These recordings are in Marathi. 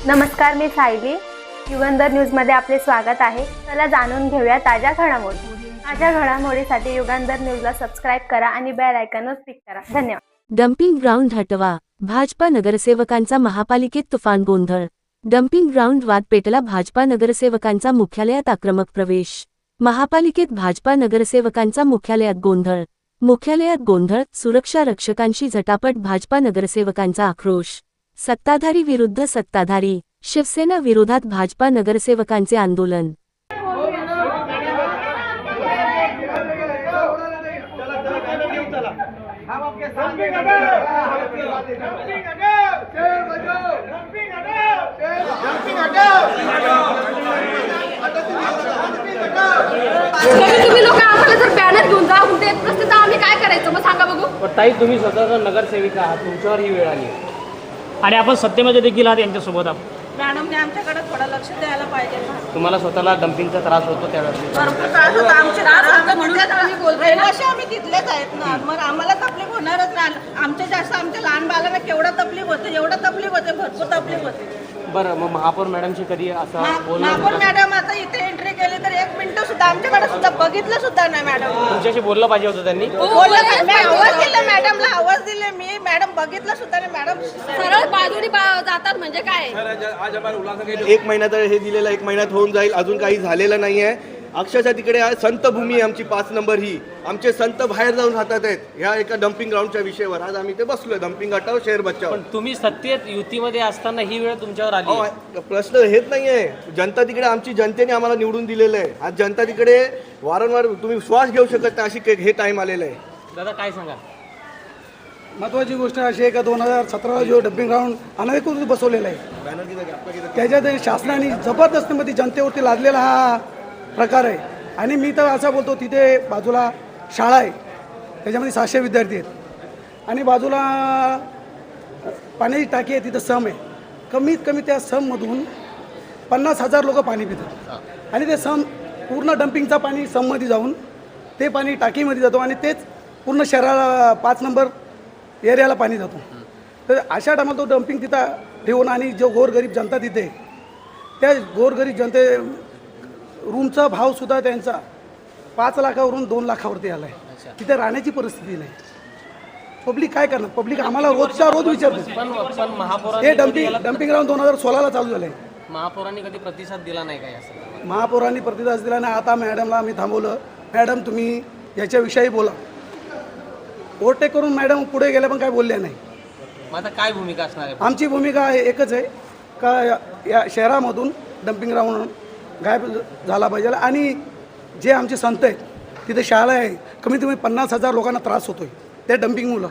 नमस्कार, मी सायली. युगंधर न्यूजमध्ये आपले स्वागत आहे. चला जाणून घेऊया ताज्या घडामोडी. ताज्या घडामोडीसाठी युगंधर न्यूजला सबस्क्राईब करा आणि बेल आयकॉनवर क्लिक करा. धन्यवाद. डम्पिंग ग्राउंड हटवा. भाजपा नगरसेवकांचा महापालिकेत तुफान गोंधळ. डम्पिंग ग्राउंड वाद पेटला. भाजपा नगरसेवकांचा मुख्यालयात आक्रमक प्रवेश. महापालिकेत भाजपा नगरसेवकांचा मुख्यालयात गोंधळ. सुरक्षा रक्षकांशी झटापट. भाजपा नगरसेवकांचा आक्रोश. सत्ताधारी विरुद्ध सत्ताधारी. शिवसेना विरोधात भाजपा नगरसेवकांचे आंदोलन. तुम्ही लोक आम्हाला जर बॅनर घेऊन जा म्हणते प्रश्न आम्ही काय करायचं मग सांगा बघू. ताई, तुम्ही स्वतः नगरसेविका आहात, तुमच्यावर ही वेळ आली आणि आपण सत्तेमध्ये देखील आहात यांच्यासोबत. मॅडमने आमच्याकडे थोडं लक्ष द्यायला पाहिजे. तुम्हाला स्वतःला डम्पिंगचा त्रास होतो त्यावेळेस? भरपूर त्रास होता. आम्ही बोलतोय असे तिथलेच आहेत ना, मग आम्हाला तकलीफ होणारच ना. आमच्या जास्त आमच्या लहान बाळांना केवढा तकलीफ होते, एवढा तकलीफ होते, भरपूर तकलीफ होते. बरं, मग महापौर मॅडमशी कधी असं महापौर मॅडम आता इथे एंट्री केली तर 1 मिनिट सुद्धा आमच्याकडे सुद्धा बघितलं सुद्धा नाही. मॅडम तुमच्याशी बोललं पाहिजे होतं त्यांनी. आवाज दिला मॅडमला, आवाज दिले मी. मॅडम बघितलं सुद्धा नाही. मॅडम सरळ बाजूनी जातात म्हणजे काय. एक महिना तर हे दिलेलं 1 महिन्यात होऊन जाईल, अजून काही झालेलं नाही आहे. अक्षरशः तिकडे संत भूमी आहे आमची 5 नंबर ही. आमचे संत बाहेर जाऊन राहतात आहेत ह्या एका डम्पिंग ग्राउंडच्या विषयावर. आज आम्ही ते बसलोय. डम्पिंग हटाव, शहर बचाव. पण तुम्ही सत्तेत युतीमध्ये असताना ही वेळ तुमच्यावर आली. प्रश्न हेच नाही आहे. जनता तिकडे, आमची जनतेने आम्हाला निवडून दिलेलं आहे. आज जनता तिकडे वारंवार तुम्ही श्वास घेऊ शकत नाही अशी हे टाइम आलेलं आहे. दादा, काय सांगा? महत्त्वाची गोष्ट अशी आहे का 2017 जो डम्पिंग ग्राउंड अनधिकृत बसवलेला आहे, त्याच्यात शासनाने जबरदस्तीमध्ये जनतेवरती लादलेला हा प्रकार आहे. आणि मी तर असं बोलतो, तिथे बाजूला शाळा आहे, त्याच्यामध्ये 600 विद्यार्थी आहेत आणि बाजूला पाण्याची टाकी आहे, तिथं सम आहे. कमीत कमी त्या सममधून 50,000 लोक पाणी पितात आणि ते सम पूर्ण डम्पिंगचा पाणी सममध्ये जाऊन ते पाणी टाकीमध्ये जातो आणि तेच पूर्ण शहराला 5 नंबर एरियाला पाणी जातो. तर अशा टायमाला तो डम्पिंग तिथं ठेवून आणि जो गोरगरीब जनता तिथे, त्या गोरगरीब जनते रूमचा भावसुद्धा त्यांचा 5 लाखावरून 2 लाखावरती आला आहे. तिथे राहण्याची परिस्थिती नाही. पब्लिक काय करणार? पब्लिक आम्हाला रोजच्या रोज विचारते. पण महापौरांनी हे डम्पिंग ग्राउंड 2016ला चालू झालं आहे. महापौरांनी कधी प्रतिसाद दिला नाही काय असं? महापौरांनी प्रतिसाद दिला नाही. आता मॅडमला आम्ही थांबवलं. मॅडम, तुम्ही याच्याविषयी बोला. ओव्हरटेक करून मॅडम पुढे गेल्या पण काय बोलल्या नाही. आता काय भूमिका असणार आहे? आमची भूमिका एकच आहे का या शहरामधून डम्पिंग ग्राउंड गायब झाला पाहिजे. आणि जे आमचे संत आहेत, तिथे शाळा आहे, कमीत कमी 50,000 लोकांना त्रास होतो आहे त्या डम्पिंगमुळं.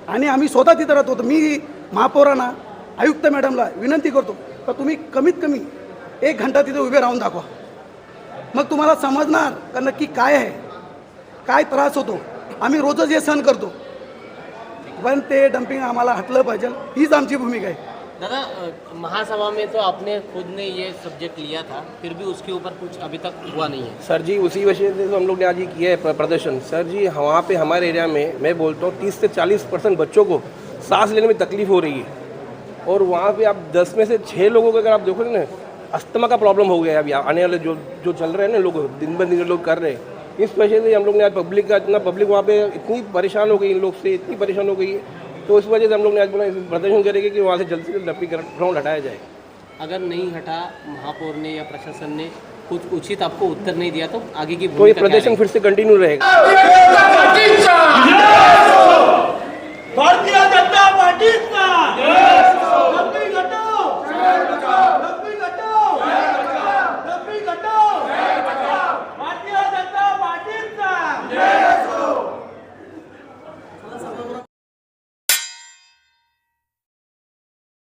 आणि आम्ही स्वतः तिथं राहतो. तर मी महापौरांना, आयुक्त मॅडमला विनंती करतो का तुम्ही कमीत कमी 1 घंटा तिथे उभे राहून दाखवा. मग तुम्हाला समजणार का नक्की काय आहे, काय त्रास होतो. आम्ही रोजच हे सहन करतो, पण ते डम्पिंग आम्हाला हटलं पाहिजे. हीच आमची भूमिका आहे. दादा, महासभा में तो आपने खुद ने ये सब्जेक्ट लिया था, फिर भी उसके ऊपर कुछ अभी तक हुआ नहीं है. सर जी, उसी वजह से तो हम लोग ने आज ये किया है प्रदर्शन. सर जी, वहाँ पे हमारे एरिया में मैं बोलता हूँ 30 से 40% बच्चों को सांस लेने में तकलीफ हो रही है. और वहाँ पे आप 10 में से 6 लोगों को अगर आप देखोगे ना, अस्थमा का प्रॉब्लम हो गया है. अभी आने वाले जो चल रहे हैं ना लोग, दिन ब दिन लोग कर रहे हैं. इस वजह से हम लोग ने आज पब्लिक का इतना, पब्लिक वहाँ पे इतनी परेशान हो गई, इन लोग से इतनी परेशान हो गई है. तो इस वजह से हम लोग ने आज बोला प्रदर्शन करेंगे कि वहाँ से जल्द से जल्द डम्पिंग ग्राउंड हटाया जाए. अगर नहीं हटा, महापौर ने या प्रशासन ने कुछ उचित आपको उत्तर नहीं दिया, तो आगे की तो ये प्रदर्शन फिर से कंटिन्यू रहेगा. भारतीय जनता पार्टीचा